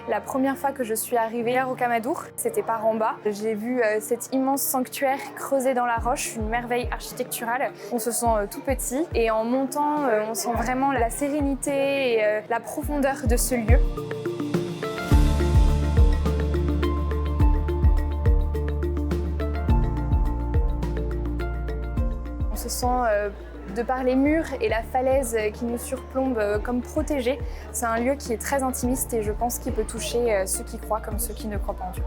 La première fois que je suis arrivée à Rocamadour, c'était par en bas. J'ai vu cet immense sanctuaire creusé dans la roche, une merveille architecturale. On se sent tout petit et en montant, on sent vraiment la sérénité et la profondeur de ce lieu. On se sent, de par les murs et la falaise qui nous surplombe, comme protégés. C'est un lieu qui est très intimiste et je pense qu'il peut toucher ceux qui croient comme ceux qui ne croient pas en Dieu.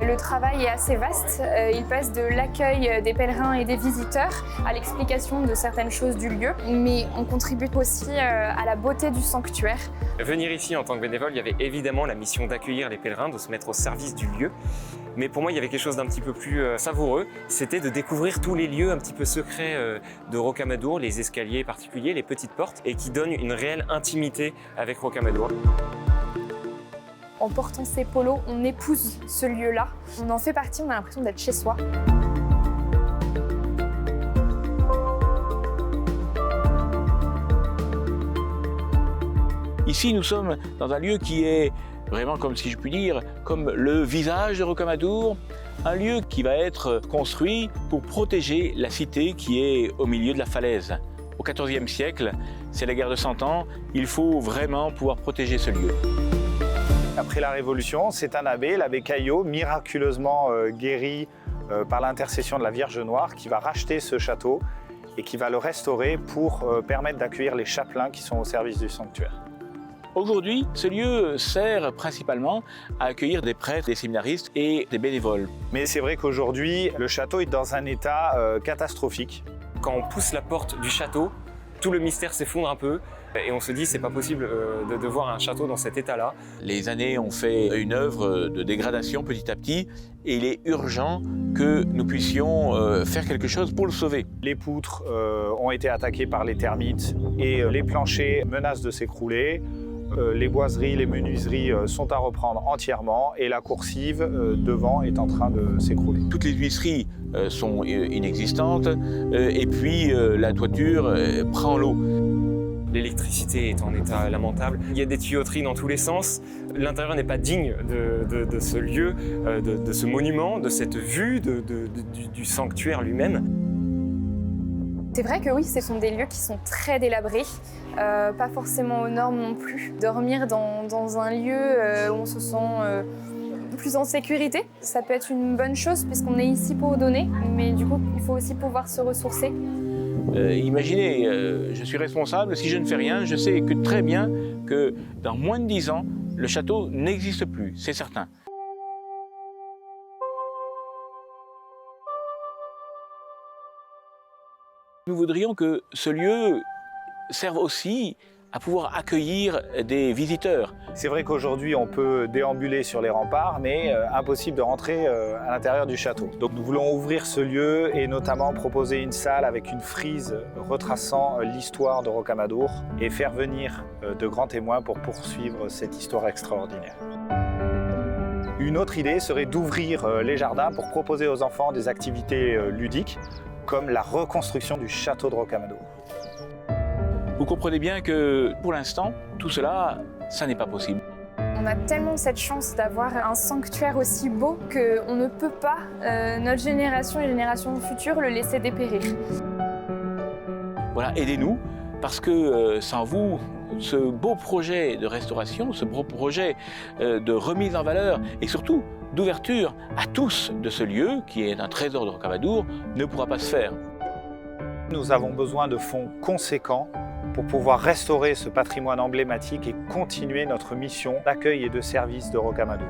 Le travail est assez vaste. Il passe de l'accueil des pèlerins et des visiteurs à l'explication de certaines choses du lieu, mais on contribue aussi à la beauté du sanctuaire. Venir ici en tant que bénévole, il y avait évidemment la mission d'accueillir les pèlerins, de se mettre au service du lieu. Mais pour moi, il y avait quelque chose d'un petit peu plus savoureux, c'était de découvrir tous les lieux un petit peu secrets de Rocamadour, les escaliers particuliers, les petites portes, et qui donnent une réelle intimité avec Rocamadour. En portant ces polos, on épouse ce lieu-là. On en fait partie, on a l'impression d'être chez soi. Ici, nous sommes dans un lieu qui est vraiment, comme si je puis dire, comme le visage de Rocamadour, un lieu qui va être construit pour protéger la cité qui est au milieu de la falaise. Au XIVe siècle, c'est la guerre de 100 ans, il faut vraiment pouvoir protéger ce lieu. Après la Révolution, c'est un abbé, l'abbé Caillot, miraculeusement guéri par l'intercession de la Vierge Noire, qui va racheter ce château et qui va le restaurer pour permettre d'accueillir les chapelains qui sont au service du sanctuaire. Aujourd'hui, ce lieu sert principalement à accueillir des prêtres, des séminaristes et des bénévoles. Mais c'est vrai qu'aujourd'hui, le château est dans un état catastrophique. Quand on pousse la porte du château, tout le mystère s'effondre un peu et on se dit c'est pas possible de voir un château dans cet état-là. Les années ont fait une œuvre de dégradation petit à petit et il est urgent que nous puissions faire quelque chose pour le sauver. Les poutres ont été attaquées par les termites et les planchers menacent de s'écrouler. Les boiseries, les menuiseries sont à reprendre entièrement et la coursive devant est en train de s'écrouler. Toutes les huisseries sont inexistantes et puis la toiture prend l'eau. L'électricité est en état lamentable. Il y a des tuyauteries dans tous les sens. L'intérieur n'est pas digne de ce lieu, de ce monument, de cette vue, du sanctuaire lui-même. C'est vrai que oui, ce sont des lieux qui sont très délabrés, pas forcément aux normes non plus. Dormir dans un lieu où on se sent plus en sécurité, ça peut être une bonne chose puisqu'on est ici pour donner, mais du coup, il faut aussi pouvoir se ressourcer. Imaginez, je suis responsable, si je ne fais rien, je sais que très bien que dans moins de 10 ans, le château n'existe plus, c'est certain. Nous voudrions que ce lieu serve aussi à pouvoir accueillir des visiteurs. C'est vrai qu'aujourd'hui on peut déambuler sur les remparts, mais impossible de rentrer à l'intérieur du château. Donc nous voulons ouvrir ce lieu et notamment proposer une salle avec une frise retraçant l'histoire de Rocamadour et faire venir de grands témoins pour poursuivre cette histoire extraordinaire. Une autre idée serait d'ouvrir les jardins pour proposer aux enfants des activités ludiques comme la reconstruction du château de Rocamadour. Vous comprenez bien que pour l'instant, tout cela, ça n'est pas possible. On a tellement cette chance d'avoir un sanctuaire aussi beau qu'on ne peut pas, notre génération et les générations futures, le laisser dépérir. Voilà, aidez-nous, parce que sans vous, ce beau projet de restauration, ce beau projet de remise en valeur et surtout d'ouverture à tous de ce lieu, qui est un trésor de Rocamadour, ne pourra pas se faire. Nous avons besoin de fonds conséquents pour pouvoir restaurer ce patrimoine emblématique et continuer notre mission d'accueil et de service de Rocamadour.